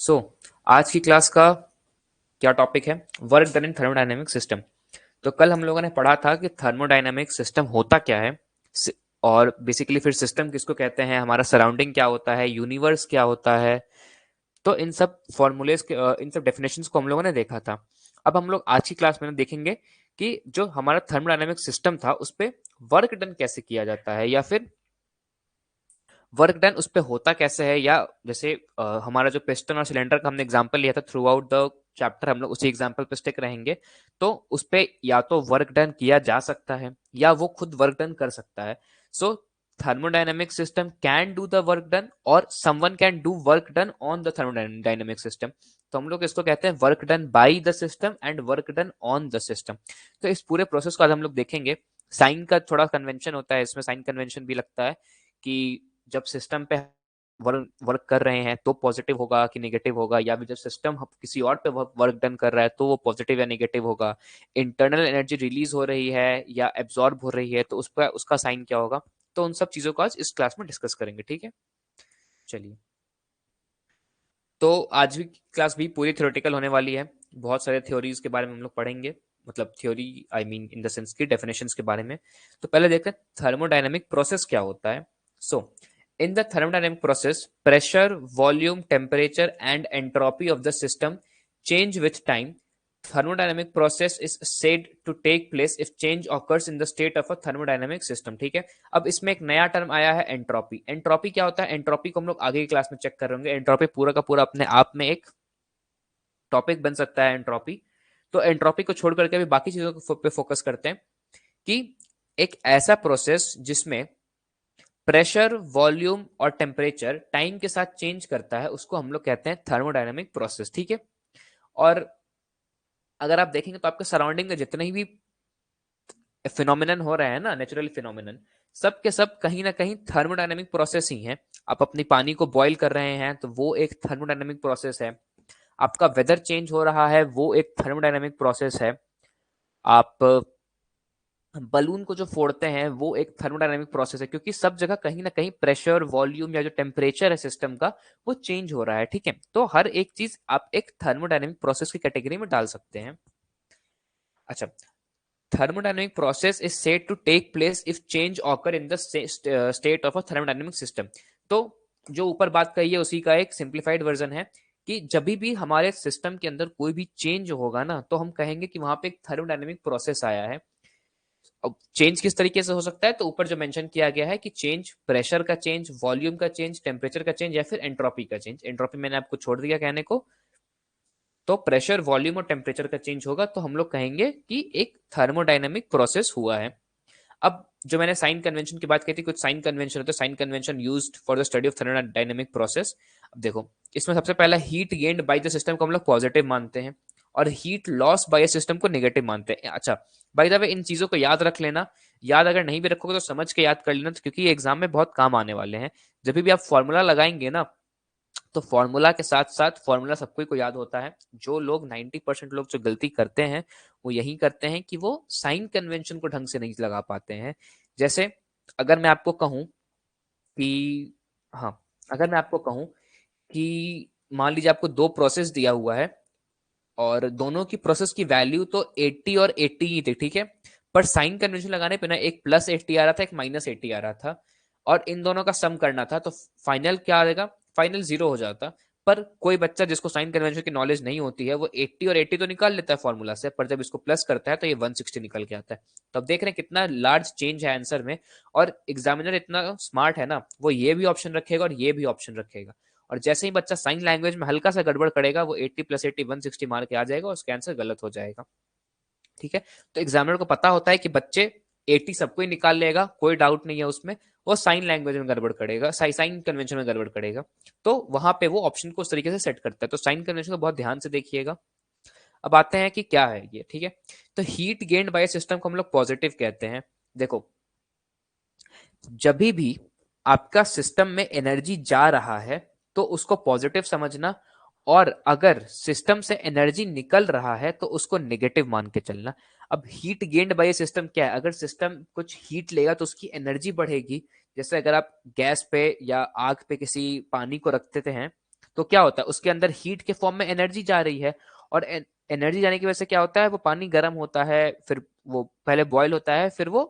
सो आज की क्लास का क्या टॉपिक है? Work done in thermodynamic system. तो कल हम लोगों ने पढ़ा था कि थर्मोडायनेमिक सिस्टम होता क्या है, और बेसिकली फिर सिस्टम किसको कहते हैं, हमारा सराउंडिंग क्या होता है, यूनिवर्स क्या होता है। तो इन सब फॉर्मूलेज के इन सब डेफिनेशंस को हम लोगों ने देखा था। अब हम लोग आज की क्लास में देखेंगे कि जो हमारा थर्मोडायनेमिक सिस्टम था उस पे वर्क डन कैसे किया जाता है, या फिर वर्क डन उस पे होता कैसे है। या जैसे हमारा जो पिस्टन और सिलेंडर का हमने एग्जांपल लिया था थ्रू आउट द चैप्टर, हम लोग उसी एग्जांपल पे स्टिक रहेंगे। तो उस पे या तो वर्क डन किया जा सकता है या वो खुद वर्क डन कर सकता है। So thermodynamic system can do the work done और someone can do work done on the thermodynamic system. तो हम लोग इसको कहते हैं work done by the system and work done on the system. तो इस पूरे प्रोसेस को आज हम लोग देखेंगे। साइन का थोड़ा कन्वेंशन होता है इसमें, साइन कन्वेंशन भी लगता है कि जब सिस्टम पे वर्क वर्क कर रहे हैं तो पॉजिटिव होगा कि नेगेटिव होगा, या भी जब सिस्टम किसी और पे वर्क डन कर रहा है तो वो पॉजिटिव या नेगेटिव होगा। इंटरनल एनर्जी रिलीज हो रही है या एब्जॉर्ब हो रही है तो उसका उसका साइन क्या होगा। तो उन सब चीजों को आज इस क्लास में डिस्कस करेंगे, ठीक है। चलिए, तो आज भी क्लास भी पूरी थ्योरेटिकल होने वाली है। बहुत सारे थ्योरीज के बारे में हम लोग पढ़ेंगे, मतलब theory I mean in the sense की डेफिनेशंस के बारे में। तो पहले देखते हैं थर्मोडायनेमिक प्रोसेस क्या होता है। So in the thermodynamic process, pressure, volume, temperature, and entropy of the system change with time. Thermodynamic process is said to take place if change occurs in the state of a thermodynamic system. ठीक है। अब इसमें एक नया term आया है, entropy. Entropy क्या होता है? एंट्रोपी को हम लोग आगे की क्लास में चेक कर रहे होंगे। एंट्रोपी पूरा का पूरा अपने आप में एक टॉपिक बन सकता है, एंट्रोपी। तो एंट्रोपी को छोड़ करके भी बाकी चीजों पे फोकस करते हैं कि एक ऐसा प्रोसेस जिसमें प्रेशर, वॉल्यूम और टेम्परेचर टाइम के साथ चेंज करता है उसको हम लोग कहते हैं थर्मोडायनेमिक प्रोसेस, ठीक है। और अगर आप देखेंगे तो आपके सराउंडिंग में जितने भी फिनोमिनन हो रहे हैं ना, नेचुरल फिनोमिनन, सब के सब कहीं ना कहीं थर्मोडायनेमिक प्रोसेस ही है। आप अपनी पानी को बॉईल कर रहे हैं तो वो एक थर्मोडायनेमिक प्रोसेस है। आपका वेदर चेंज हो रहा है वो एक थर्मोडायनेमिक प्रोसेस है। आप बलून को जो फोड़ते हैं वो एक थर्मोडायनेमिक प्रोसेस है, क्योंकि सब जगह कहीं ना कहीं प्रेशर, वॉल्यूम या जो टेम्परेचर है सिस्टम का वो चेंज हो रहा है, ठीक है। तो हर एक चीज आप एक थर्मोडायनेमिक प्रोसेस की कैटेगरी में डाल सकते हैं। अच्छा, thermodynamic process is said to take place if change occur in the state of a thermodynamic system। तो जो ऊपर बात कही है उसी का एक सिंप्लीफाइड वर्जन है कि जब भी हमारे सिस्टम के अंदर कोई भी चेंज होगा ना तो हम कहेंगे कि वहां पे एक थर्मोडायनेमिक प्रोसेस आया है। अब चेंज किस तरीके से हो सकता है, तो ऊपर जो मेंशन किया गया है कि चेंज, प्रेशर का चेंज, वॉल्यूम का चेंज, टेम्परेचर का चेंज या फिर एंट्रोपी का चेंज। एंट्रोपी मैंने आपको छोड़ दिया कहने को। तो प्रेशर, वॉल्यूम और टेम्परेचर का चेंज होगा तो हम लोग कहेंगे कि एक थर्मोडायनेमिक प्रोसेस हुआ है। अब जो मैंने साइन कन्वेंशन की बात की थी, कुछ साइन कन्वेंशन होते हैं, sign convention used for the study of thermodynamic process. अब देखो, इसमें सबसे पहला heat gained by the system को हम लोग पॉजिटिव मानते हैं और हीट लॉस बाय सिस्टम को नेगेटिव मानते हैं। अच्छा, बाय द वे इन चीजों को याद रख लेना। याद अगर नहीं भी रखोगे तो समझ के याद कर लेना, तो क्योंकि ये एग्जाम में बहुत काम आने वाले हैं। जब भी आप फॉर्मूला लगाएंगे ना, तो फॉर्मूला के साथ साथ फॉर्मूला सबको ही को याद होता है। जो लोग 90% लोग जो गलती करते हैं वो यही करते हैं कि वो साइन कन्वेंशन को ढंग से नहीं लगा पाते हैं। जैसे अगर मैं आपको कहूं कि, हाँ, अगर मैं आपको कहूं कि मान लीजिए आपको दो प्रोसेस दिया हुआ है और दोनों की प्रोसेस की वैल्यू तो 80 और 80 ही थी, ठीक है। पर साइन कन्वेंशन लगाने पे ना एक +80 आ रहा था, एक -80 आ रहा था, और इन दोनों का सम करना था तो फाइनल क्या आ जाएगा? फाइनल 0 हो जाता। पर कोई बच्चा जिसको साइन कन्वेंशन की नॉलेज नहीं होती है वो 80 और 80 तो निकाल लेता है फॉर्मूला से, पर जब इसको प्लस करता है तो ये 160 निकल के आता है। तो अब देख रहे हैं कितना लार्ज चेंज है आंसर में। और एग्जामिनर इतना स्मार्ट है ना, वो ये भी ऑप्शन रखेगा और ये भी ऑप्शन रखेगा। और जैसे ही बच्चा साइन लैंग्वेज में हल्का सा गड़बड़ करेगा वो 80 + 80 160 मार के आ जाएगा और उसका आंसर गलत हो जाएगा, ठीक है। तो एग्जामिनर को पता होता है कि बच्चे 80 सबको ही निकाल लेगा, कोई डाउट नहीं है उसमें। वो साइन लैंग्वेज में गड़बड़ करेगा, साइन कन्वेंशन में गड़बड़ करेगा, तो वहां पे वो ऑप्शन को उस तरीके से सेट करता है। तो साइन कन्वेंशन को बहुत ध्यान से देखिएगा। अब आते हैं कि क्या है ये, ठीक है। तो हीट गेन्ड बाय सिस्टम को हम लोग पॉजिटिव कहते हैं। देखो, जब भी आपका सिस्टम में एनर्जी जा रहा है तो उसको पॉजिटिव समझना, और अगर सिस्टम से एनर्जी निकल रहा है तो उसको नेगेटिव मान के चलना। अब हीट गेन्ड बाय सिस्टम क्या है? अगर सिस्टम कुछ हीट लेगा तो उसकी एनर्जी बढ़ेगी। जैसे अगर आप गैस पे या आग पे किसी पानी को रखते हैं तो क्या होता है, उसके अंदर हीट के फॉर्म में एनर्जी जा रही है, और एनर्जी जाने की वजह से क्या होता है, वो पानी गर्म होता है, फिर वो पहले बॉयल होता है, फिर वो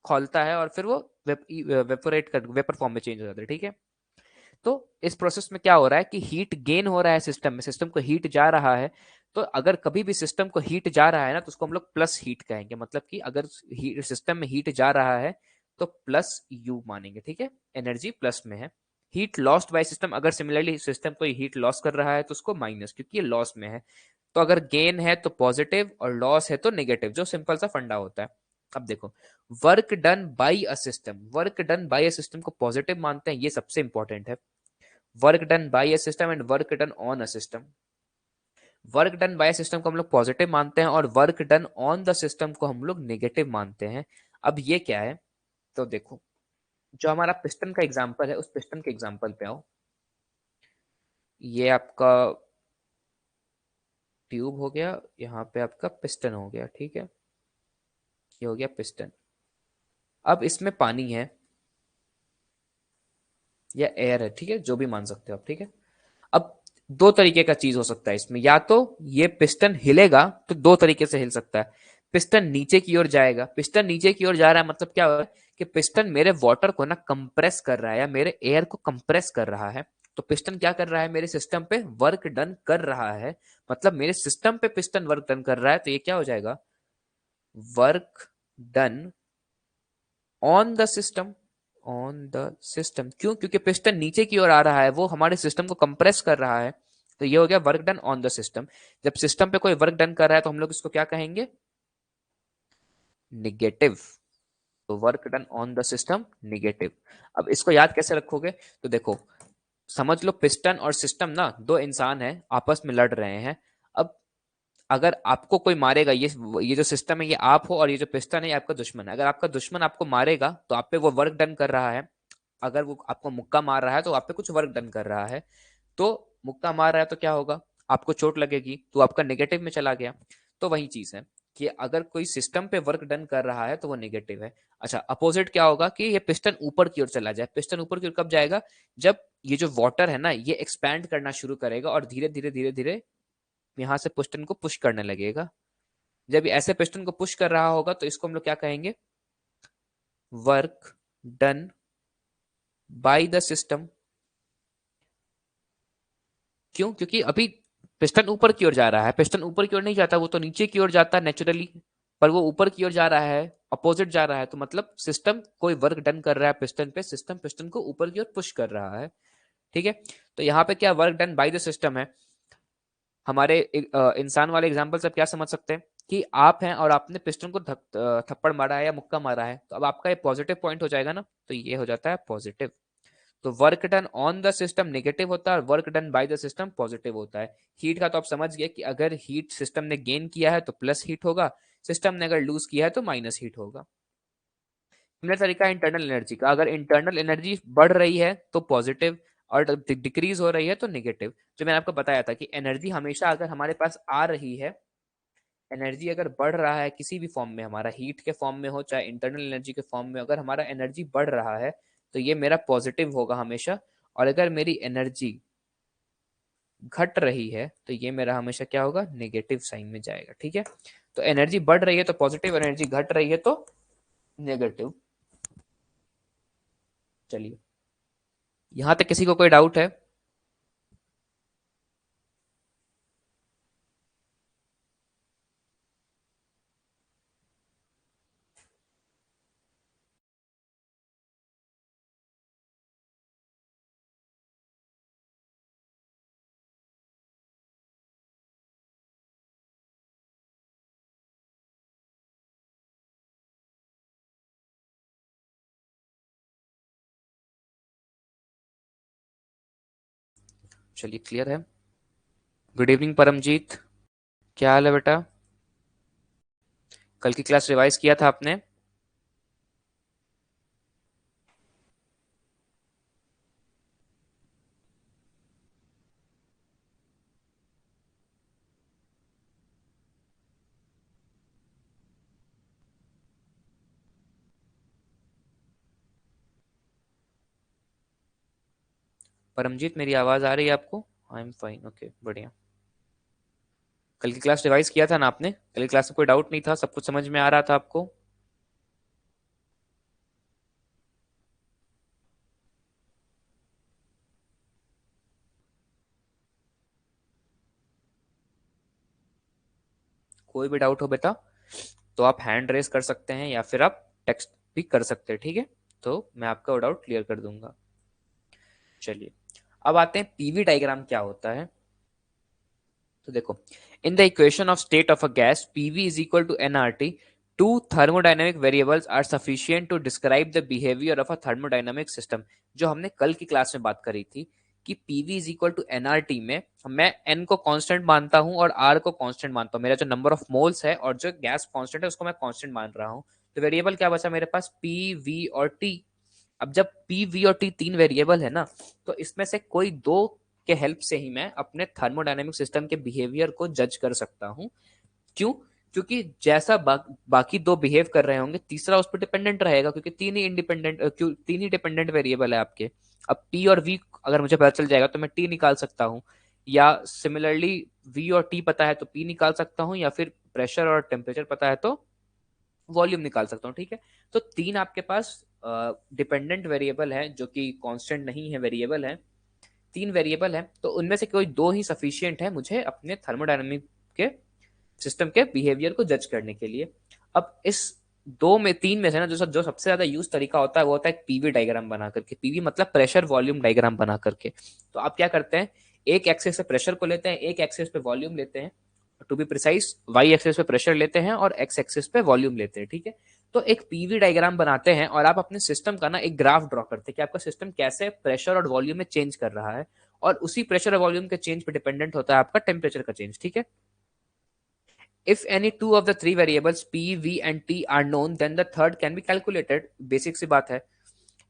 खौलता है, और फिर वो वेपोरेट कर वेपर फॉर्म में चेंज हो जाता है, ठीक है। तो इस प्रोसेस में क्या हो रहा है कि हीट गेन हो रहा है सिस्टम में, सिस्टम को हीट जा रहा है। तो अगर कभी भी सिस्टम को हीट जा रहा है ना, तो उसको हम लोग प्लस हीट कहेंगे, मतलब कि अगर सिस्टम में हीट जा रहा है तो प्लस यू मानेंगे, ठीक है, एनर्जी प्लस में है। हीट लॉस्ट बाय सिस्टम, अगर सिमिलरली सिस्टम कोई हीट लॉस कर रहा है तो उसको माइनस, क्योंकि ये लॉस में है। तो अगर गेन है तो पॉजिटिव और लॉस है तो नेगेटिव, जो सिंपल सा फंडा होता है। अब देखो, work done by a system, work done by a system को पॉजिटिव मानते हैं, ये सबसे इंपॉर्टेंट है। Work done bye a system and work done on a system, work done bye system को हम लोग पॉजिटिव मानते हैं, और work done on the system को हम लोग नेगेटिव मानते हैं। अब ये क्या है, तो देखो, जो हमारा पिस्टन का एग्जांपल है, उस पिस्टन के एग्जांपल पे आओ। ये आपका ट्यूब हो गया, यहाँ पे आपका पिस्टन हो गया, ठीक है, ये हो गया पिस्टन। अब इसमें पानी है या एयर है, ठीक है, जो भी मान सकते हो आप, ठीक है। अब दो तरीके का चीज हो सकता है इसमें, या तो ये पिस्टन हिलेगा, तो दो तरीके से हिल सकता है। पिस्टन नीचे की ओर जाएगा, पिस्टन नीचे की ओर जा रहा है, मतलब क्या हो रहा है कि पिस्टन मेरे वाटर को ना कंप्रेस कर रहा है, या मेरे एयर को कंप्रेस कर रहा है। तो पिस्टन क्या कर रहा है, मेरे सिस्टम पे वर्क डन कर रहा है, मतलब मेरे सिस्टम पे पिस्टन वर्क डन कर रहा है, तो ये क्या हो जाएगा, work done on the system, on the system. क्यों, क्योंकि पिस्टन नीचे की ओर आ रहा है, वो हमारे सिस्टम को कंप्रेस कर रहा है। तो ये हो गया work done on the system. जब सिस्टम पे कोई वर्क डन कर रहा है तो हम लोग इसको क्या कहेंगे, निगेटिव। तो work done on the system negative. अब इसको याद कैसे रखोगे, तो देखो, समझ लो पिस्टन और सिस्टम ना दो इंसान हैं, आपस में लड़ रहे हैं। अब अगर आपको कोई मारेगा, ये जो सिस्टम है, ये आप हो, और ये जो पिस्टन है ये आपका दुश्मन है। अगर आपका दुश्मन आपको मारेगा तो आप पे वो वर्क डन कर रहा है, अगर वो आपको मुक्का मार रहा है तो आप पे कुछ वर्क डन कर रहा है। तो मुक्का मार रहा है तो क्या होगा, आपको चोट लगेगी, तो आपका नेगेटिव में चला गया। तो वही चीज है कि अगर कोई सिस्टम पे वर्क डन कर रहा है तो वो नेगेटिव है। अच्छा, अपोजिट क्या होगा कि ये पिस्टन ऊपर की ओर चला जाए। पिस्टन ऊपर की ओर कब जाएगा, जब ये जो वाटर है ना, ये एक्सपैंड करना शुरू करेगा, और धीरे धीरे धीरे धीरे यहाँ से पिस्टन को पुश करने लगेगा। जब ये ऐसे पिस्टन को पुश कर रहा होगा तो इसको हम लोग क्या कहेंगे, work done by the system. क्यों, क्योंकि अभी पिस्टन ऊपर की ओर जा रहा है, पिस्टन ऊपर की ओर नहीं जाता, वो तो नीचे की ओर जाता है नेचुरली, पर वो ऊपर की ओर जा रहा है, अपोजिट जा रहा है, तो मतलब सिस्टम कोई वर्क डन कर रहा है पिस्टन पे, सिस्टम पिस्टन को ऊपर की ओर पुश कर रहा है, ठीक है। तो यहाँ पे क्या work done by the system है। हमारे इंसान वाले एग्जाम्पल से आप क्या समझ सकते हैं कि आप हैं और आपने पिस्टन को थप्पड़ मारा है या मुक्का मारा है, तो अब आपका ये पॉजिटिव पॉइंट हो जाएगा ना, तो ये हो जाता है पॉजिटिव। तो work done on the system negative होता है, और work done by the system positive होता है। हीट का तो आप समझ गए कि अगर हीट सिस्टम ने गेन किया है तो प्लस हीट होगा, सिस्टम ने अगर लूज किया है तो माइनस हीट होगा। सिमिलर तरीका है इंटरनल एनर्जी का, अगर इंटरनल एनर्जी बढ़ रही है तो पॉजिटिव, और डिक्रीज हो रही है तो नेगेटिव। जो मैंने आपको बताया था कि एनर्जी हमेशा अगर हमारे पास आ रही है, एनर्जी अगर बढ़ रहा है किसी भी फॉर्म में, हमारा हीट के फॉर्म में हो चाहे इंटरनल एनर्जी के फॉर्म में, अगर हमारा एनर्जी बढ़ रहा है तो ये मेरा पॉजिटिव होगा हमेशा। और अगर मेरी एनर्जी घट रही है तो ये मेरा हमेशा क्या होगा, नेगेटिव साइन में जाएगा, ठीक है। तो एनर्जी बढ़ रही है तो पॉजिटिव, एनर्जी घट रही है तो नेगेटिव। चलिए, यहां तक किसी को कोई डाउट है? चलिए, क्लियर है। गुड इवनिंग परमजीत, क्या हाल है बेटा? कल की क्लास रिवाइज किया था आपने? परमजीत, मेरी आवाज आ रही है आपको? आई एम फाइन, ओके, बढ़िया। कल की क्लास रिवाइज किया था ना आपने? कल की क्लास में कोई डाउट नहीं था? सब कुछ समझ में आ रहा था आपको? कोई भी डाउट हो बेटा तो आप हैंड रेस कर सकते हैं या फिर आप टेक्स्ट भी कर सकते हैं, ठीक है? तो मैं आपका डाउट क्लियर कर दूंगा। चलिए, अब आते हैं पीवी डायग्राम क्या होता है। तो देखो, in the equation of state of a gas PV is equal to NRT, two thermodynamic variables are sufficient to describe the behaviour of a thermodynamic system. जो हमने कल की क्लास में बात करी थी कि PV is equal to NRT में मैं एन को कांस्टेंट मानता हूं और आर को कांस्टेंट मानता हूं। मेरा जो नंबर ऑफ मोल्स है और जो गैस कांस्टेंट है उसको मैं कांस्टेंट मान रहा हूं। तो वेरिएबल क्या बचा मेरे पास? पी, वी और टी। अब जब पी, वी और टी तीन वेरिएबल है ना, तो इसमें से कोई दो के हेल्प से ही मैं अपने थर्मोडायनेमिक सिस्टम के बिहेवियर को जज कर सकता हूं। क्यों? क्योंकि जैसा बाकी दो बिहेव कर रहे होंगे, तीसरा उस पर डिपेंडेंट रहेगा, क्योंकि तीन ही डिपेंडेंट वेरिएबल है आपके। अब पी और वी अगर मुझे पता चल जाएगा तो मैं टी निकाल सकता हूँ, या सिमिलरली वी और टी पता है तो पी निकाल सकता हूँ, या फिर प्रेशर और टेम्परेचर पता है तो वॉल्यूम निकाल सकता हूँ, ठीक है? तो तीन आपके पास डिपेंडेंट वेरिएबल है जो कि कांस्टेंट नहीं है, वेरिएबल है। तीन वेरिएबल है तो उनमें से कोई दो ही सफिशियंट है मुझे अपने थर्मोडायनेमिक के सिस्टम के बिहेवियर को जज करने के लिए। अब इस दो में तीन में से ना जो सबसे ज्यादा यूज तरीका होता है वो होता है पीवी डायग्राम बना करके। पीवी मतलब प्रेशर वॉल्यूम डायग्राम बना करके। तो आप क्या करते हैं, एक एक्सेस पे प्रेशर को लेते हैं, एक एक्सेस पे वॉल्यूम लेते हैं, to be precise Y axis पे प्रेशर लेते हैं और एक्स एक्सेस पे वॉल्यूम लेते हैं, ठीक है? तो एक पीवी डायग्राम बनाते हैं और आप अपने सिस्टम का ना एक ग्राफ ड्रॉ करते हैं कि आपका सिस्टम कैसे प्रेशर और वॉल्यूम में चेंज कर रहा है, और उसी प्रेशर और वॉल्यूम के चेंज पे डिपेंडेंट होता है आपका टेम्परेचर का चेंज, ठीक है? If any two of the three variables P, V and T are known, then the third can be calculated. Basic सी बात है।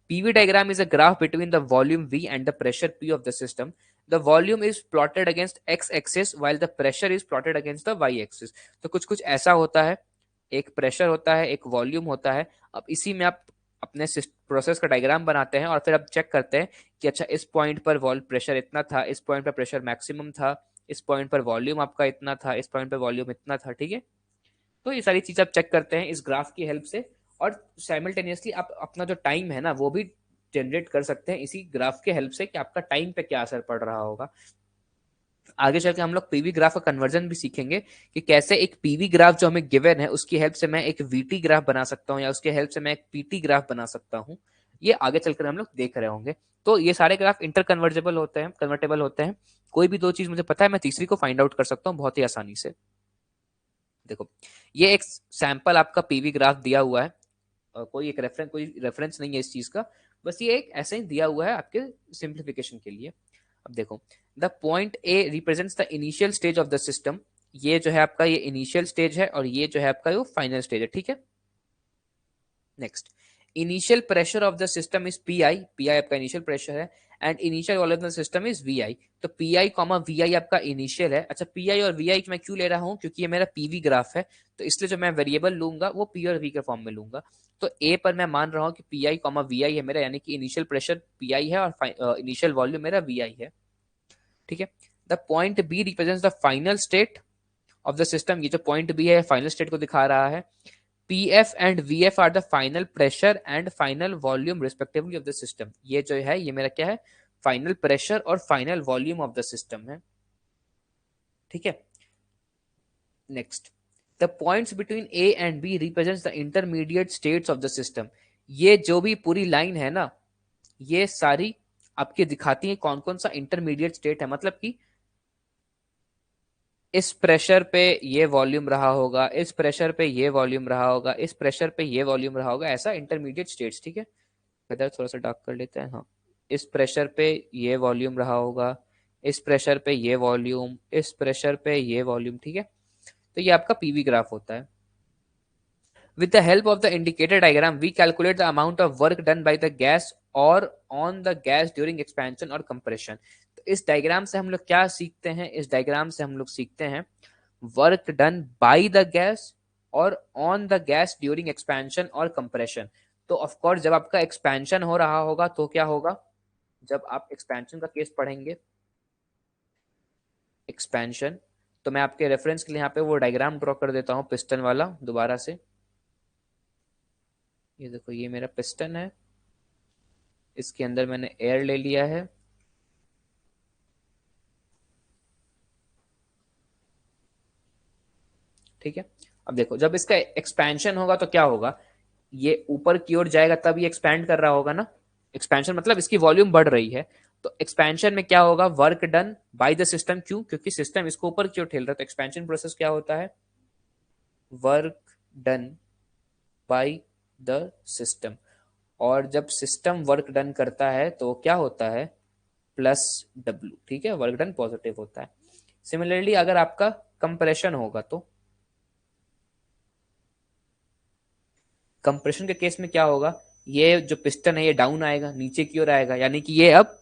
PV diagram is a graph between the volume V and the pressure P of the system. The volume is plotted against x axis while the pressure is plotted against the y axis. तो कुछ कुछ ऐसा होता है, एक pressure होता है, एक वॉल्यूम होता है। अब इसी में आप अपने प्रोसेस का डायग्राम बनाते हैं और फिर आप चेक करते हैं कि अच्छा इस पॉइंट पर वॉल्व प्रेशर इतना था, इस पॉइंट पर प्रेशर मैक्सिमम था, इस पॉइंट पर वॉल्यूम आपका इतना था, इस पॉइंट पर वॉल्यूम इतना था, ठीक है? तो ये सारी चीज आप चेक करते हैं इस ग्राफ की हेल्प से, और साइमल्टेनियसली आप अपना जो टाइम है ना वो भी जनरेट कर सकते हैं इसी ग्राफ के हेल्प से कि आपका टाइम पे क्या असर पड़ रहा होगा। आगे चल के हम लोग पीवी ग्राफ का कन्वर्जन भी सीखेंगे कि कैसे एक पीवी ग्राफ जो हमें गिवन है उसकी हेल्प से मैं एक वीटी ग्राफ बना सकता हूँ, या उसके हेल्प से मैं एक पीटी ग्राफ बना सकता हूँ। ये आगे चलकर हम लोग देख रहे होंगे। तो ये सारे ग्राफ इंटर कन्वर्जेबल होते हैं, कन्वर्टेबल होते हैं। कोई भी दो चीज मुझे पता है, मैं तीसरी को फाइंड आउट कर सकता हूँ बहुत ही आसानी से। देखो, ये एक सैंपल आपका पीवी ग्राफ दिया हुआ है। कोई रेफरेंस नहीं है इस चीज का, बस ये एक ऐसे ही दिया हुआ है आपके सिंप्लीफिकेशन के लिए। अब देखो, the point A represents the initial stage of the system. ये जो है आपका ये इनिशियल स्टेज है और ये जो है आपका वो फाइनल स्टेज है, ठीक है? Next, initial pressure of the system is P I. P I आपका इनिशियल प्रेशर है, and initial volume of the system is V I. तो P I comma V I आपका इनिशियल है। अच्छा, पी आई और वी आई मैं क्यों ले रहा हूँ? क्योंकि ये मेरा पीवी ग्राफ है, तो इसलिए जो मैं वेरिएबल लूंगा वो पी और वी के फॉर्म में लूंगा। तो ए पर मैं मान रहा हूँ कि P I comma V I है मेरा, यानी कि इनिशियल प्रेशर पी आई है और इनिशियल वॉल्यूम मेरा वी आई है, ठीक है? The point B represents the final state of the system. ये जो पॉइंट बी है फाइनल स्टेट को दिखा रहा है। P F and V F are the final pressure and final volume respectively of the system. ये जो है ये मेरा क्या है? फाइनल प्रेशर और final volume of the system है, ठीक है? Next, the points between A and B represents the intermediate states of the system. ये जो भी पूरी लाइन है ना, ये सारी आपके दिखाती है कौन कौन सा इंटरमीडिएट स्टेट है। मतलब कि इस प्रेशर पे ये वॉल्यूम रहा होगा, इस प्रेशर पे ये वॉल्यूम रहा होगा, इस प्रेशर पे ये वॉल्यूम रहा होगा, ऐसा इंटरमीडिएट स्टेट्स, ठीक है? इधर थोड़ा सा डार्क कर लेते हैं, हाँ। इस प्रेशर पे ये वॉल्यूम रहा होगा, इस प्रेशर पे ये वॉल्यूम, इस प्रेशर पे ये वॉल्यूम, ठीक है? तो ये आपका पीवी ग्राफ होता है। With the help of the indicator diagram, we calculate the amount of work done by the gas or on the gas during expansion or compression. तो इस डायग्राम से हम लोग क्या सीखते हैं? इस डायग्राम से हम लोग सीखते हैं work done by the gas और on the gas during expansion और कंप्रेशन। तो ऑफ कोर्स जब आपका एक्सपेंशन हो रहा होगा तो क्या होगा? जब आप एक्सपेंशन का केस पढ़ेंगे, एक्सपेंशन, तो मैं आपके रेफरेंस के लिए यहाँ पे वो डायग्राम ड्रॉ कर देता हूँ पिस्टन वाला दोबारा से। ये देखो, ये मेरा पिस्टन है, इसके अंदर मैंने एयर ले लिया है। ठीक है, अब देखो जब इसका एक्सपेंशन होगा तो क्या होगा, ये ऊपर की ओर जाएगा तब ये एक्सपैंड कर रहा होगा ना। एक्सपेंशन मतलब इसकी वॉल्यूम बढ़ रही है। तो एक्सपेंशन में क्या होगा, work done by the system, क्यों, क्योंकि सिस्टम इसको ऊपर की ओर ठेल रहा है। तो एक्सपेंशन प्रोसेस क्या होता है, work done by the system. और जब सिस्टम वर्क डन करता है तो क्या होता है, प्लस डब्ल्यू। ठीक है, वर्क डन पॉजिटिव होता है। सिमिलरली अगर आपका कंप्रेशन होगा तो कंप्रेशन के केस में क्या होगा, ये जो पिस्टन है ये डाउन आएगा, नीचे की ओर आएगा, यानी कि ये अब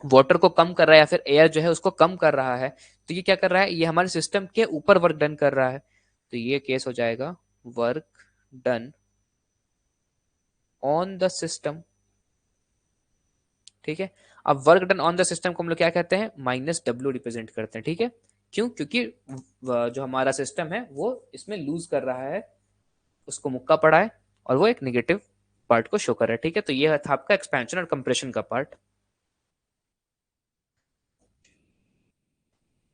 वाटर को कम कर रहा है या फिर एयर जो है उसको कम कर रहा है। तो ये क्या कर रहा है, ये हमारे सिस्टम के ऊपर वर्क डन कर रहा है। तो ये केस हो जाएगा work done on the system. ठीक है, अब work done on the system को हम लोग क्या कहते हैं, माइनस डब्ल्यू रिप्रेजेंट करते हैं। ठीक है, क्यों, क्योंकि जो हमारा सिस्टम है वो इसमें लूज कर रहा है, उसको मुक्का पड़ा है, और वो एक निगेटिव पार्ट को शो कर रहा है। ठीक है, तो ये था आपका एक्सपेंशन और कंप्रेशन का पार्ट।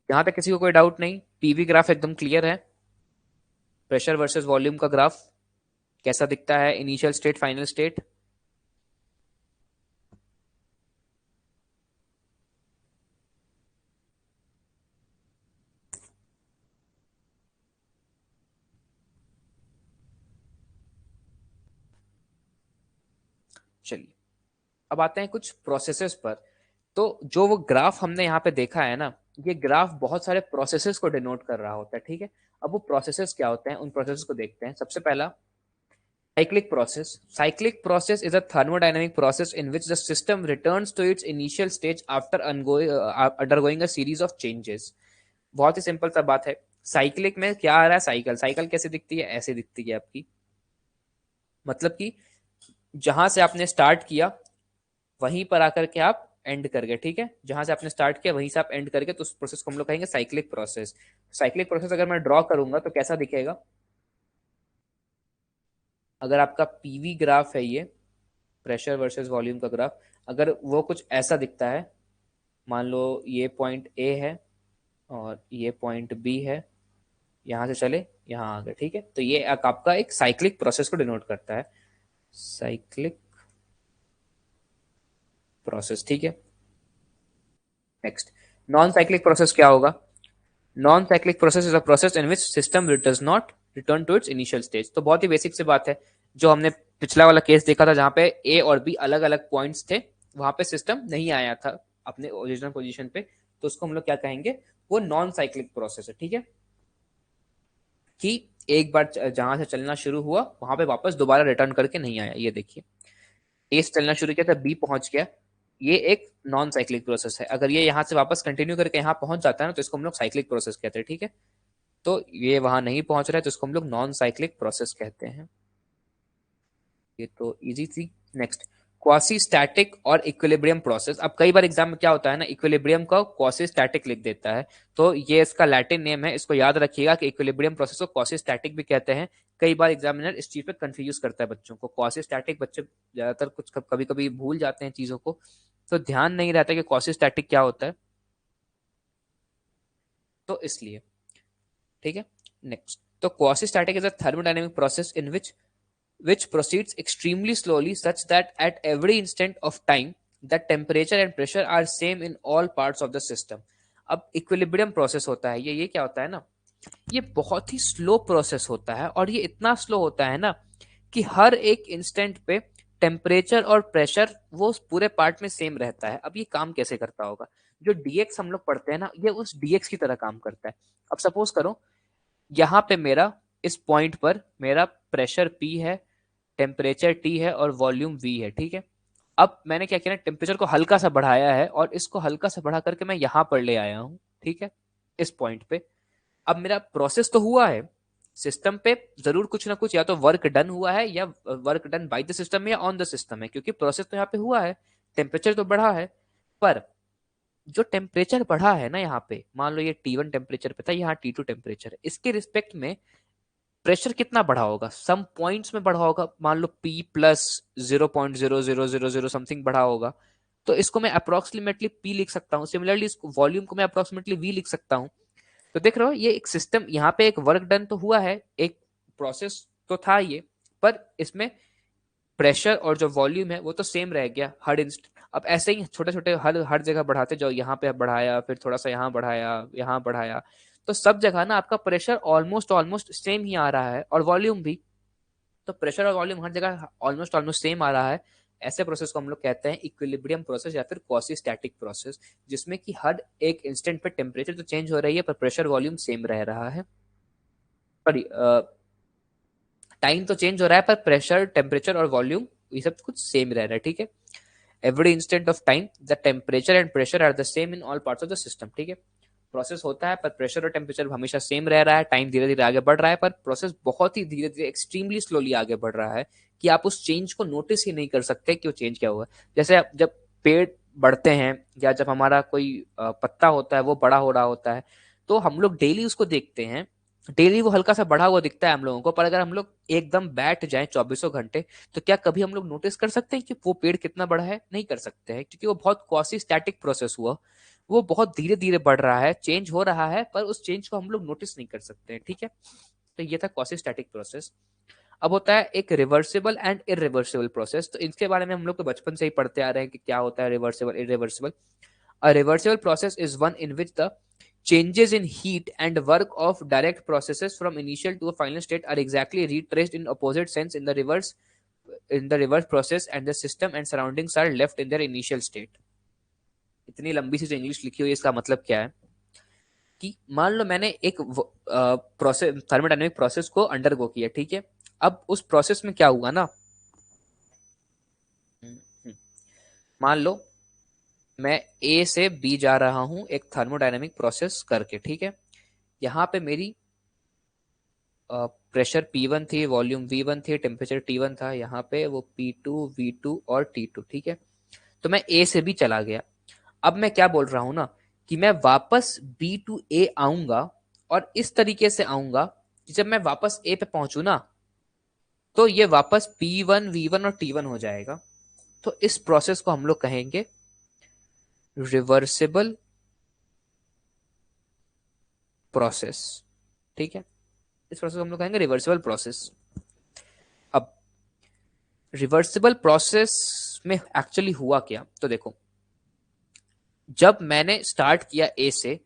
यहाँ पे किसी को कोई डाउट नहीं, पीवी ग्राफ एकदम क्लियर है। प्रेशर वर्सेस वॉल्यूम का ग्राफ कैसा दिखता है, इनिशियल स्टेट, फाइनल स्टेट। चलिए, अब आते हैं कुछ प्रोसेसेस पर। तो जो वो ग्राफ हमने यहाँ पे देखा है ना, ये ग्राफ बहुत सारे प्रोसेसेस को डिनोट कर रहा होता है। ठीक है, अब वो प्रोसेसेस क्या होते हैं, उन प्रोसेसेस को देखते हैं। सबसे पहला, cyclic process. Cyclic process is a thermodynamic process in which the system returns to its initial stage after undergoing a series of changes. बहुत ही सिंपल सा बात है। साइक्लिक में क्या आ रहा है, साइकिल। साइकिल कैसे दिखती है, ऐसे दिखती है आपकी। मतलब कि जहां से आपने स्टार्ट किया वहीं पर आकर के आप एंड कर गए। ठीक है, जहां से आपने स्टार्ट किया वहीं से आप एंड करके, तो उस प्रोसेस को हम लोग कहेंगे साइक्लिक प्रोसेस। साइक्लिक प्रोसेस अगर मैं ड्रॉ करूंगा तो कैसा दिखेगा, अगर आपका पीवी ग्राफ है ये, प्रेशर वर्सेस वॉल्यूम का ग्राफ, अगर वो कुछ ऐसा दिखता है, मान लो ये पॉइंट ए है और ये पॉइंट बी है, यहाँ से चले यहाँ आ गए। ठीक है, तो ये आपका एक साइक्लिक प्रोसेस को डिनोट करता है, साइक्लिक प्रोसेस। ठीक है, नेक्स्ट, नॉन साइक्लिक प्रोसेस क्या होगा। Non cyclic process is a process in which system does not return to its initial stage. तो बहुत ही बेसिक सी बात है, जो हमने पिछला वाला केस देखा था जहां पे ए और बी अलग अलग पॉइंट्स थे, वहां पे सिस्टम नहीं आया था अपने ओरिजिनल पोजीशन पे, तो उसको हम लोग क्या कहेंगे, वो नॉन साइक्लिक प्रोसेस है। ठीक है, कि एक बार जहां से चलना शुरू हुआ वहां पे वापस दोबारा रिटर्न करके नहीं आया। ये देखिए, ए से चलना शुरू किया था, बी पहुंच गया, ये एक नॉन साइक्लिक प्रोसेस है। अगर ये यहाँ से वापस कंटिन्यू करके यहाँ पहुंच जाता है ना, तो इसको हम लोग साइक्लिक प्रोसेस कहते हैं। ठीक है, तो ये वहां नहीं पहुंच रहा है तो इसको हम लोग नॉन साइक्लिक प्रोसेस कहते हैं। ये तो इजी थी। नेक्स्ट, क्वासी स्टैटिक और इक्विलिब्रियम प्रोसेस। अब कई बार एग्जाम में क्या होता है ना, इक्विलिब्रियम का क्वासी स्टैटिक लिख देता है, तो ये इसका लैटिन नेम है, इसको याद रखिएगा कि इक्विलिब्रियम प्रोसेस को क्वासी स्टैटिक भी कहते हैं। कई बार एग्जामिनर इस चीज पे कंफ्यूज करता है बच्चों को, क्वासी स्टैटिक बच्चे ज्यादातर कुछ कभी कभी भूल जाते हैं चीजों को, तो ध्यान नहीं रहता कि क्वासी स्टैटिक क्या होता है, तो इसलिए। ठीक है, नेक्स्ट, तो quasi static is a thermodynamic process in which proceeds extremely slowly such that at every instant of time the temperature and pressure are same in all parts of the system. अब equilibrium process होता है ये क्या होता है ना, ये बहुत ही स्लो प्रोसेस होता है, और ये इतना स्लो होता है ना कि हर एक इंस्टेंट पे टेम्परेचर और प्रेशर वो पूरे पार्ट में सेम रहता है। अब ये काम कैसे करता होगा, जो डीएक्स हम लोग पढ़ते हैं ना, ये उस डीएक्स की तरह काम करता है। अब सपोज करो यहाँ पे मेरा, इस पॉइंट पर मेरा प्रेशर पी है, टेम्परेचर टी है और वॉल्यूम वी है। ठीक है, अब मैंने क्या किया, टेम्परेचर को हल्का सा बढ़ाया है और इसको हल्का सा बढ़ा करके मैं यहां पर ले आया हूं। ठीक है, इस पॉइंट पे अब मेरा प्रोसेस तो हुआ है, सिस्टम पे जरूर कुछ ना कुछ या तो वर्क डन हुआ है, या work done by the system है, या ऑन द सिस्टम है, क्योंकि प्रोसेस तो यहाँ पे हुआ है। टेम्परेचर तो बढ़ा है, पर जो टेम्परेचर बढ़ा है ना यहाँ पे, मान लो ये T1 टेम्परेचर पे था, यहाँ T2 टेम्परेचर है, इसके रिस्पेक्ट में प्रेशर कितना बढ़ा होगा, सम पॉइंट्स में बढ़ा होगा, मान लो P प्लस 0.0000 समथिंग बढ़ा होगा। तो इसको मैं अप्रोक्सीमेटली P लिख सकता हूँ, सिमिलरली इसको वॉल्यूम को मैं अप्रोक्सीमेटली V लिख सकता हूँ। तो देख रहे हो ये एक सिस्टम, यहाँ पे एक वर्क डन तो हुआ है, एक प्रोसेस तो था ये, पर इसमें प्रेशर और जो वॉल्यूम है वो तो सेम रह गया हर इंस्ट। अब ऐसे ही छोटे छोटे हर हर जगह बढ़ाते जाओ, यहाँ पे बढ़ाया, फिर थोड़ा सा यहाँ बढ़ाया, यहाँ बढ़ाया, तो सब जगह ना आपका प्रेशर ऑलमोस्ट ऑलमोस्ट सेम ही आ रहा है, और वॉल्यूम भी। तो प्रेशर और वॉल्यूम हर जगह ऑलमोस्ट ऑलमोस्ट सेम आ रहा है। ऐसे प्रोसेस को हम लोग कहते हैं इक्विलिब्रियम प्रोसेस या फिर क्वासी स्टैटिक प्रोसेस, जिसमें कि हर एक इंस्टेंट पे टेम्परेचर तो चेंज हो रही है पर प्रेशर वॉल्यूम सेम रह रहा है। सॉरी, टाइम तो चेंज हो रहा है पर प्रेशर टेम्परेचर और वॉल्यूम ये सब कुछ सेम रह रहा है, ठीक है। Every instant of time the temperature and pressure are the same in all parts of the system, ठीक है। प्रोसेस होता है पर प्रेशर और टेम्परेचर हमेशा सेम रह रहा है, टाइम धीरे धीरे आगे बढ़ रहा है, पर प्रोसेस बहुत ही धीरे धीरे एक्सट्रीमली स्लोली आगे बढ़ रहा है, कि आप उस चेंज को नोटिस ही नहीं कर सकते कि वो चेंज क्या हुआ। जैसे जब पेड़ बढ़ते हैं या जब हमारा कोई पत्ता होता है वो बड़ा हो रहा होता है, तो हम लोग डेली उसको देखते हैं, डेली वो हल्का सा बढ़ा हुआ दिखता है हम लोगों को, पर अगर हम लोग एकदम बैठ जाएं 2400 घंटे, तो क्या कभी हम लोग नोटिस कर सकते हैं कि वो पेड़ कितना बड़ा है? नहीं कर सकते हैं, क्योंकि वो बहुत क्वासी स्टैटिक प्रोसेस हुआ, वो बहुत धीरे धीरे बढ़ रहा है, चेंज हो रहा है, पर उस चेंज को हम लोग नोटिस नहीं कर सकते हैं, ठीक है। तो ये था क्वासी स्टैटिक प्रोसेस। अब होता है एक रिवर्सिबल एंड इरिवर्सिबल प्रोसेस। तो इसके बारे में हम लोग तो बचपन से ही पढ़ते आ रहे हैं कि क्या होता है reversible irreversible. A reversible process is one in which the changes in heat and work of direct processes from initial to a final state are exactly retraced in opposite sense in the reverse process, and the system and surroundings are left in their initial state. इतनी लंबी सी जो English लिखी हुई है इसका मतलब क्या है कि मान लो मैंने एक प्रोसेस थर्मोडायनेमिक प्रोसेस को अंडरगो किया, ठीक है। अब उस प्रोसेस में क्या हुआ ना, मान लो मैं ए से बी जा रहा हूं एक थर्मोडायनेमिक प्रोसेस करके, ठीक है। यहाँ पे मेरी प्रेशर P1 थी, वॉल्यूम V1 थी, टेम्परेचर T1 था, यहाँ पे वो P2 V2 और T2, ठीक है। तो मैं ए से बी चला गया। अब मैं क्या बोल रहा हूं ना, कि मैं वापस बी टू ए आऊंगा, और इस तरीके से आऊंगा कि जब मैं वापस ए पे पहुंचू ना, तो ये वापस P1 V1 और T1 हो जाएगा। तो इस प्रोसेस को हम लोग कहेंगे रिवर्सिबल प्रोसेस, ठीक है। इस प्रोसेस को हम लोग कहेंगे रिवर्सिबल प्रोसेस। अब रिवर्सिबल प्रोसेस में एक्चुअली हुआ क्या, तो देखो, जब मैंने स्टार्ट किया ए से,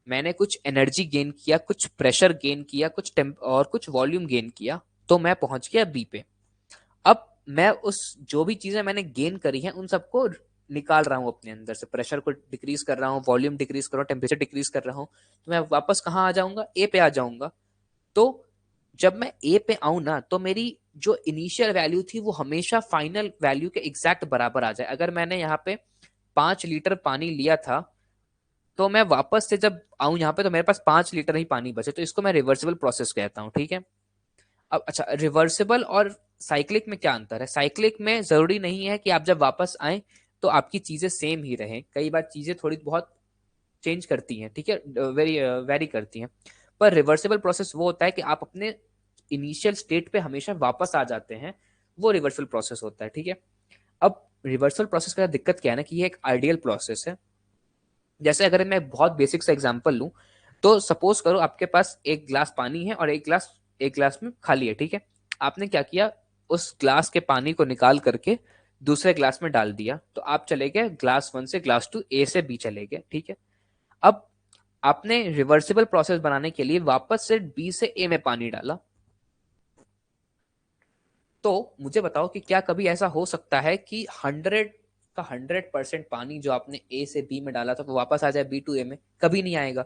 मैंने कुछ एनर्जी गेन किया, कुछ प्रेशर गेन किया, कुछ टेम्प और कुछ वॉल्यूम गेन किया, तो मैं पहुंच गया बी पे। अब मैं उस जो भी चीजें मैंने गेन करी हैं उन सबको निकाल रहा हूं अपने अंदर से, प्रेशर को डिक्रीज कर रहा हूँ, वॉल्यूम डिक्रीज कर रहा हूँ, टेम्परेचर डिक्रीज कर रहा हूँ, तो मैं वापस कहाँ आ जाऊंगा? ए पे आ जाऊंगा। तो जब मैं ए पे आऊं ना, तो मेरी जो इनिशियल वैल्यू थी वो हमेशा फाइनल वैल्यू के एग्जैक्ट बराबर आ जाए। अगर मैंने यहाँ पे 5 लीटर पानी लिया था, तो मैं वापस से जब आऊं यहाँ पे तो मेरे पास 5 लीटर ही पानी बचे, तो इसको मैं रिवर्सिबल प्रोसेस कहता हूँ, ठीक है। अब अच्छा, रिवर्सिबल और साइक्लिक में क्या अंतर है? साइक्लिक में जरूरी नहीं है कि आप जब वापस आए तो आपकी चीजें सेम ही रहें, कई बार चीजें थोड़ी बहुत चेंज करती हैं, ठीक है, वेरी करती हैं। पर रिवर्सिबल प्रोसेस वो होता है कि आप अपने इनिशियल स्टेट पे हमेशा वापस आ जाते हैं, वो रिवर्सल प्रोसेस होता है, ठीक है। अब रिवर्सल प्रोसेस का दिक्कत क्या है ना, कि ये एक आइडियल प्रोसेस है। जैसे अगर मैं बहुत बेसिक सा एग्जांपल लूं, तो सपोज करो आपके पास एक ग्लास पानी है और एक ग्लास में खाली है, ठीक है। आपने क्या किया, उस ग्लास के पानी को निकाल करके दूसरे ग्लास में डाल दिया, तो आप चले गए ग्लास 1 से ग्लास 2, ए से बी चले गए, ठीक है। अब आपने रिवर्सिबल प्रोसेस बनाने के लिए वापस से बी से ए में पानी डाला। तो मुझे बताओ कि क्या कभी ऐसा हो सकता है कि 100% पानी जो आपने ए से बी में डाला था वो वापस आ जाए बी टू ए में? कभी नहीं आएगा।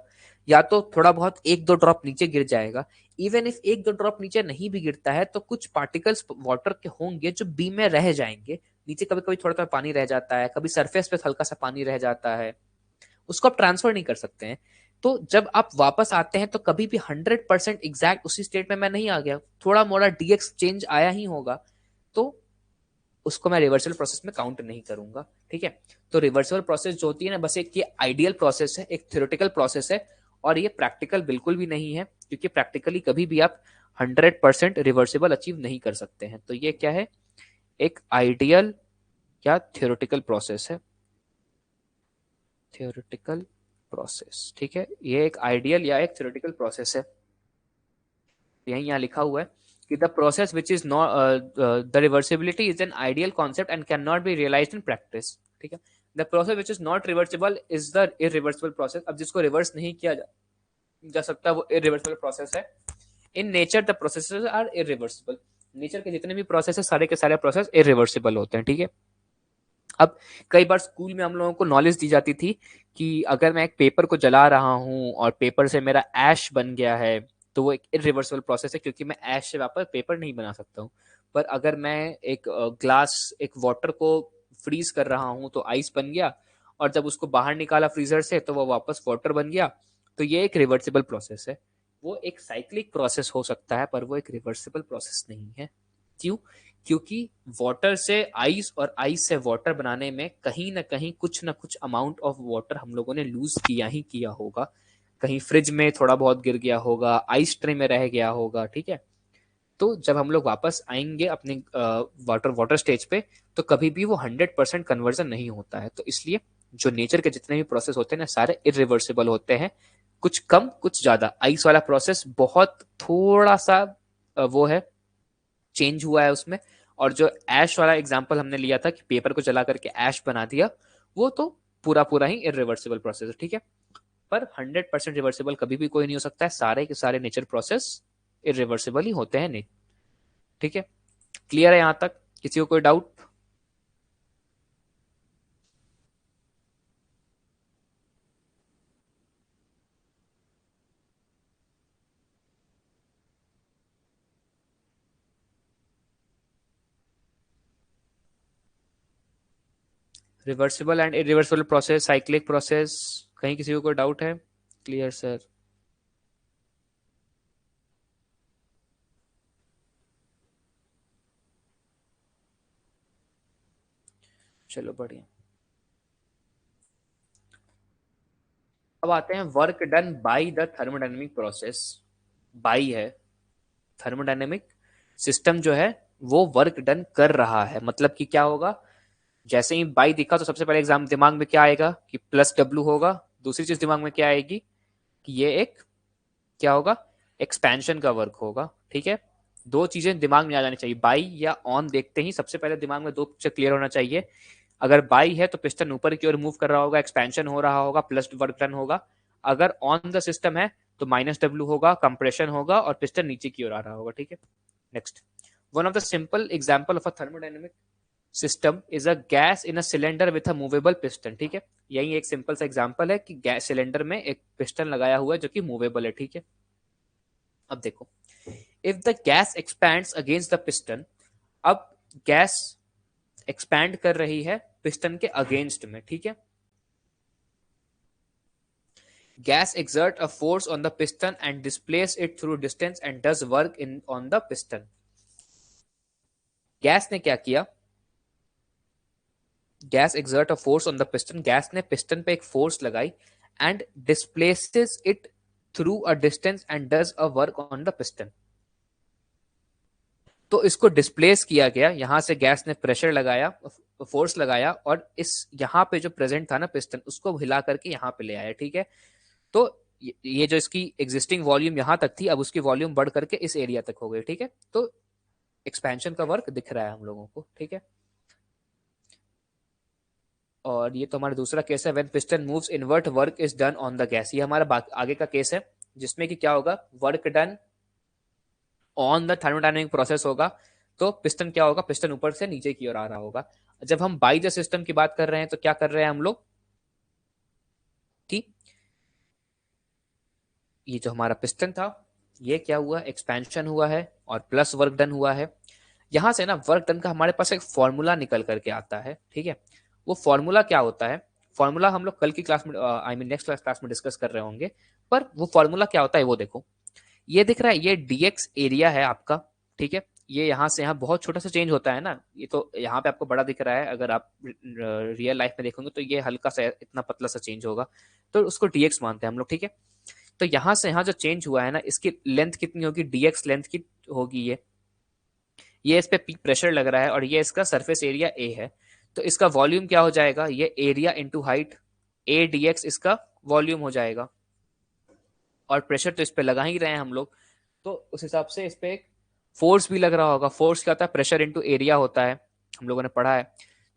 या तो थोड़ा बहुत एक दो ड्रॉप नीचे गिर जाएगा। इवन इफ एक दो ड्रॉप नीचे नहीं भी गिरता है, तो कुछ पार्टिकल्स वाटर के होंगे जो बी में रह जाएंगे। नीचे कभी कभी थोड़ा थोड़ा पानी रह जाता है, कभी सरफेस पे हल्का सा पानी रह जाता है, उसको आप ट्रांसफर नहीं कर सकते हैं। तो जब आप वापस आते हैं तो कभी भी 100% एग्जैक्ट उसी स्टेट में मैं नहीं आ गया, थोड़ा मोड़ा डीएक्स चेंज आया ही होगा। तो उसको मैं रिवर्सल प्रोसेस में काउंट नहीं करूंगा। ठीक है। तो रिवर्सिबल प्रोसेस जो होती है ना, बस एक ये आइडियल प्रोसेस है, एक थ्योरेटिकल प्रोसेस है, और ये प्रैक्टिकल बिल्कुल भी नहीं है, क्योंकि प्रैक्टिकली कभी भी आप 100% रिवर्सिबल अचीव नहीं कर सकते हैं। तो ये क्या है, एक आइडियल या थ्योरेटिकल प्रोसेस है, थ्योरेटिकल प्रोसेस, ठीक है। ये एक आइडियल या एक थ्योरेटिकल प्रोसेस है। यही यहाँ लिखा हुआ है कि the process which is not the reversibility is an ideal concept and can not be realised in practice, ठीक है। The process which is not reversible is the irreversible process. अब जिसको रिवर्स नहीं किया जा सकता वो इरिवर्सिबल प्रोसेस है। In nature the processes are irreversible. Nature के जितने भी प्रोसेस है सारे के सारे प्रोसेस इरिवर्सिबल होते हैं, ठीक है। अब कई बार स्कूल में हम लोगों को नॉलेज दी जाती थी कि अगर मैं एक पेपर को जला रहा हूं और पेपर से मेरा ऐश बन गया है तो वो एक इरिवर्सिबल प्रोसेस है, क्योंकि मैं ऐश से वापस पेपर नहीं बना सकता हूँ। पर अगर मैं एक ग्लास, एक वाटर को फ्रीज कर रहा हूँ तो आइस बन गया, और जब उसको बाहर निकाला फ्रीजर से तो वो वापस वाटर बन गया। तो ये एक रिवर्सिबल प्रोसेस है। वो एक साइक्लिक प्रोसेस हो सकता है पर वो एक रिवर्सिबल प्रोसेस नहीं है। क्यों? क्योंकि वाटर से आइस और आइस से वाटर बनाने में कहीं ना कहीं कुछ ना कुछ अमाउंट ऑफ वाटर हम लोगों ने लूज किया ही किया होगा। कहीं फ्रिज में थोड़ा बहुत गिर गया होगा, आइस ट्रे में रह गया होगा, ठीक है। तो जब हम लोग वापस आएंगे अपने वाटर वाटर स्टेज पे तो कभी भी वो 100% कन्वर्जन नहीं होता है। तो इसलिए जो नेचर के जितने भी प्रोसेस होते हैं ना सारे इरिवर्सिबल होते हैं, कुछ कम कुछ ज्यादा। आइस वाला प्रोसेस बहुत थोड़ा सा वो है, चेंज हुआ है उसमें। और जो ऐश वाला एग्जांपल हमने लिया था कि पेपर को जला करके ऐश बना दिया, वो तो पूरा पूरा ही इरिवर्सिबल प्रोसेस है, ठीक है। पर 100% रिवर्सिबल कभी भी कोई नहीं हो सकता है, सारे के सारे नेचर प्रोसेस इरिवर्सिबल ही होते हैं, नहीं, ठीक है। क्लियर है यहां तक? किसी को कोई doubt? Reversible and irreversible process, cyclic process, कहीं किसी को कोई डाउट है? Clear sir? चलो बढ़िया। अब आते हैं work done by the thermodynamic process. By है, थर्मोडायनेमिक सिस्टम जो है वो वर्क डन कर रहा है, मतलब कि क्या होगा, जैसे ही बाई दिखा तो सबसे पहले एग्जाम दिमाग में क्या आएगा कि प्लस डब्ल्यू होगा। दूसरी चीज दिमाग में क्या आएगी कि ये एक क्या होगा, एक्सपेंशन का वर्क होगा, ठीक है। दो चीजें दिमाग में आ जानी चाहिए, बाई या ऑन देखते ही सबसे पहले दिमाग में दो पिक्चर क्लियर होना चाहिए। अगर बाई है तो पिस्टन ऊपर की ओर मूव कर रहा होगा, एक्सपेंशन हो रहा होगा, प्लस वर्क डन होगा। अगर ऑन द सिस्टम है तो माइनस डब्ल्यू होगा, कंप्रेशन होगा और पिस्टन नीचे की ओर आ रहा होगा, ठीक है। Next, one of the simple example of a thermodynamic system is a gas in a cylinder with a movable piston, ठीक है। यही एक सिंपल सा एग्जांपल है कि गैस सिलेंडर में एक पिस्टन लगाया हुआ है जो कि मूवेबल है, ठीक है। अब देखो, if the gas expands against the piston, अब गैस एक्सपैंड कर रही है पिस्टन के अगेंस्ट में, ठीक है। Gas exert a force on the piston and displace it through distance and does work in on the piston. Gas ने क्या किया, gas exert a force on the piston, gas ने पिस्टन पे एक फोर्स लगाई and displaces it through a distance and does a work on the piston. तो इसको displace किया गया, यहां से गैस ने प्रेशर लगाया, फोर्स लगाया, और इस यहाँ पे जो प्रेजेंट था ना पिस्टन उसको हिला करके यहाँ पे ले आया, ठीक है। तो ये जो इसकी एग्जिस्टिंग वॉल्यूम यहां तक थी अब उसकी वॉल्यूम बढ़ करके इस एरिया तक हो गई, ठीक है। तो एक्सपेंशन का वर्क दिख रहा है हम लोगों को, ठीक है। और ये तो हमारा दूसरा केस है, when piston moves inward work is done on the gas. ये हमारा आगे का केस है जिसमें कि क्या होगा, work done on the thermodynamic process होगा। तो पिस्टन क्या होगा, पिस्टन ऊपर से नीचे की ओर आ रहा होगा। जब हम बाई द सिस्टम की बात कर रहे हैं तो क्या कर रहे हैं हम लोग, ठीक, ये जो हमारा पिस्टन था ये क्या हुआ, एक्सपेंशन हुआ है और प्लस वर्क डन हुआ है। यहां से ना वर्क डन का हमारे पास एक फॉर्मूला निकल करके आता है, ठीक है। वो फॉर्मूला क्या होता है, फॉर्मूला हम लोग कल की क्लास में आई मीन नेक्स्ट क्लास में डिस्कस कर रहे होंगे। पर वो फॉर्मूला क्या होता है वो देखो, ये दिख रहा है, ये डीएक्स एरिया है आपका, ठीक है। ये यहाँ से यहाँ बहुत छोटा सा चेंज होता है ना, ये तो यहाँ पे आपको बड़ा दिख रहा है, अगर आप रियल लाइफ में देखोगे तो ये हल्का सा इतना पतला सा चेंज होगा, तो उसको dx मानते हैं हम लोग, ठीक है। तो यहाँ से यहाँ जो चेंज हुआ है ना, इसकी लेंथ कितनी होगी, dx लेंथ की होगी ये इस पे पीक प्रेशर लग रहा है और ये इसका सरफेस एरिया ए है, तो इसका वॉल्यूम क्या हो जाएगा, ये एरिया इंटू हाइट, ए dx इसका वॉल्यूम हो जाएगा, और प्रेशर तो इस पे लगा ही रहे हैं हम लोग, तो उस हिसाब से इस पे एक फोर्स भी लग रहा होगा। फोर्स क्या होता है, प्रेशर इंटू एरिया होता है, हम लोगों ने पढ़ा है।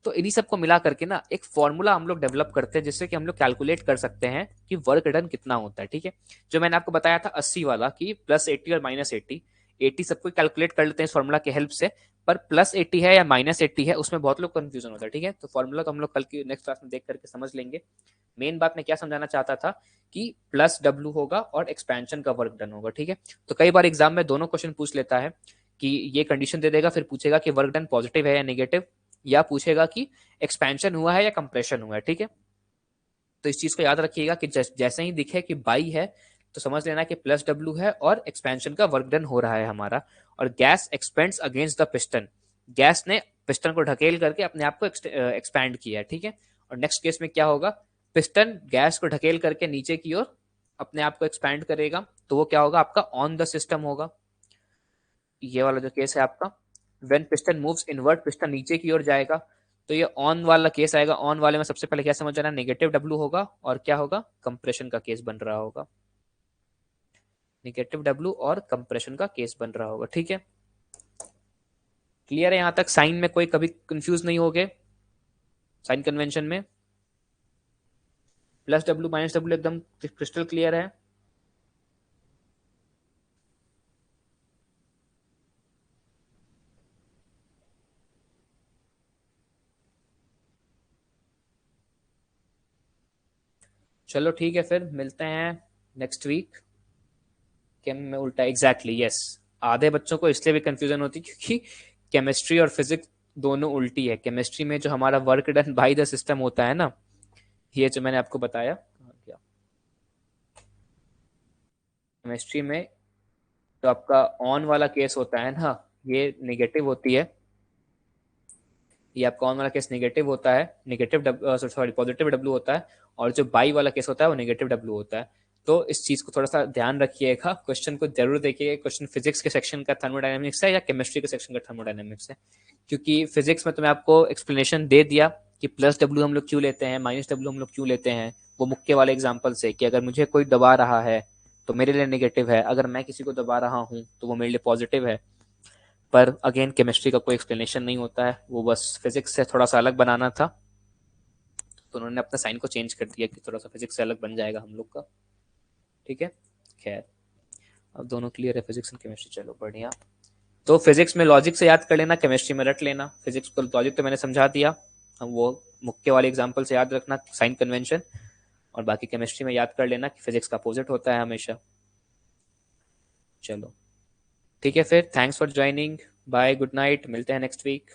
तो इन्हीं सबको मिला करके ना एक फॉर्मूला हम लोग डेवलप करते हैं, जिससे कि हम लोग कैलकुलेट कर सकते हैं कि वर्क डन कितना होता है, ठीक है। जो मैंने आपको बताया था 80 वाला कि +80 और -80, 80 सबको कैलकुलेट कर लेते हैं इस फॉर्मूला की हेल्प से, पर +80 है या -80 है उसमें बहुत लोग कंफ्यूजन होता है, ठीक है। तो फॉर्मूला तो हम लोग कल की नेक्स्ट क्लास में देख करके समझ लेंगे। मेन बात मैं क्या समझाना चाहता था कि +W होगा और एक्सपेंशन का वर्क डन होगा, ठीक है। तो कई बार एग्जाम में दोनों क्वेश्चन पूछ लेता है कि ये कंडीशन दे देगा, फिर पूछेगा कि वर्क डन पॉजिटिव है या नेगेटिव, या पूछेगा कि एक्सपेंशन हुआ है या कंप्रेशन हुआ है, ठीक है। तो इस चीज को याद रखिएगा कि जैसे ही दिखे कि बाई है तो समझ लेना कि +W है और एक्सपेंशन का वर्क डन हो रहा है हमारा। और gas expends against the piston, gas ने पिस्टन को ढकेल करके अपने आप को एक्सपैंड किया है, ठीक है। और नेक्स्ट केस में क्या होगा, पिस्टन गैस को ढकेल करके नीचे की ओर अपने आप को एक्सपैंड करेगा, तो वो क्या होगा, आपका ऑन द सिस्टम होगा। ये वाला जो केस है आपका, when piston moves inward, piston नीचे की ओर जाएगा, तो ये ऑन वाला केस आएगा। ऑन वाले में सबसे पहले क्या समझ जाना, -W होगा, और क्या होगा, कंप्रेशन का केस बन रहा होगा, -W और कंप्रेशन का केस बन रहा होगा, ठीक है। क्लियर है यहाँ तक, साइन में कोई कभी कंफ्यूज नहीं हो गए, साइन कन्वेंशन में +W -W एकदम क्रिस्टल क्लियर है। चलो ठीक है, फिर मिलते हैं नेक्स्ट वीक। केम में उल्टा, एग्जैक्टली यस। आधे बच्चों को इसलिए भी कंफ्यूजन होती है क्योंकि केमिस्ट्री और फिजिक्स दोनों उल्टी है। केमिस्ट्री में जो हमारा work done by the system होता है ना, ये जो मैंने आपको बताया, क्या केमिस्ट्री में तो आपका ऑन वाला केस होता है ना, ये नेगेटिव होती है, ये आपका ऑन वाला केस नेगेटिव होता है, नेगेटिव सॉरी पॉजिटिव डब्ल्यू होता है, और जो बाई वाला केस होता है वो नेगेटिव डब्ल्यू होता है। तो इस चीज को थोड़ा सा ध्यान रखिएगा, क्वेश्चन को जरूर देखिएगा, क्वेश्चन फिजिक्स के सेक्शन का थर्मोडायनेमिक्स है या केमिस्ट्री के सेक्शन का थर्मोडायनेमिक्स है। क्योंकि फिजिक्स में तो मैं आपको एक्सप्लेनेशन दे दिया कि +W हम लोग क्यों लेते हैं, -W हम लोग क्यों लेते हैं, वो मुक्के वाले एग्जाम्पल से, कि अगर मुझे कोई दबा रहा है तो मेरे लिए नेगेटिव है, अगर मैं किसी को दबा रहा हूँ तो वो मेरे लिए पॉजिटिव है। पर अगेन केमिस्ट्री का कोई एक्सप्लेनेशन नहीं होता है, वो बस फिजिक्स से थोड़ा सा अलग बनाना था, तो उन्होंने अपना साइन को चेंज कर दिया कि थोड़ा सा फिजिक्स से अलग बन जाएगा हम लोग का, ठीक है। खैर, अब दोनों क्लियर है, फिजिक्स एंड केमिस्ट्री, चलो बढ़िया। तो फिजिक्स में लॉजिक से याद कर लेना, केमिस्ट्री में रट लेना। फिजिक्स को लॉजिक तो मैंने समझा दिया, हम वो मुक्के वाले एग्जाम्पल से याद रखना, साइन कन्वेंशन, और बाकी केमिस्ट्री में याद कर लेना कि फिजिक्स का अपोजिट होता है हमेशा। चलो ठीक है फिर, thanks for joining, bye, good night, मिलते हैं नेक्स्ट वीक।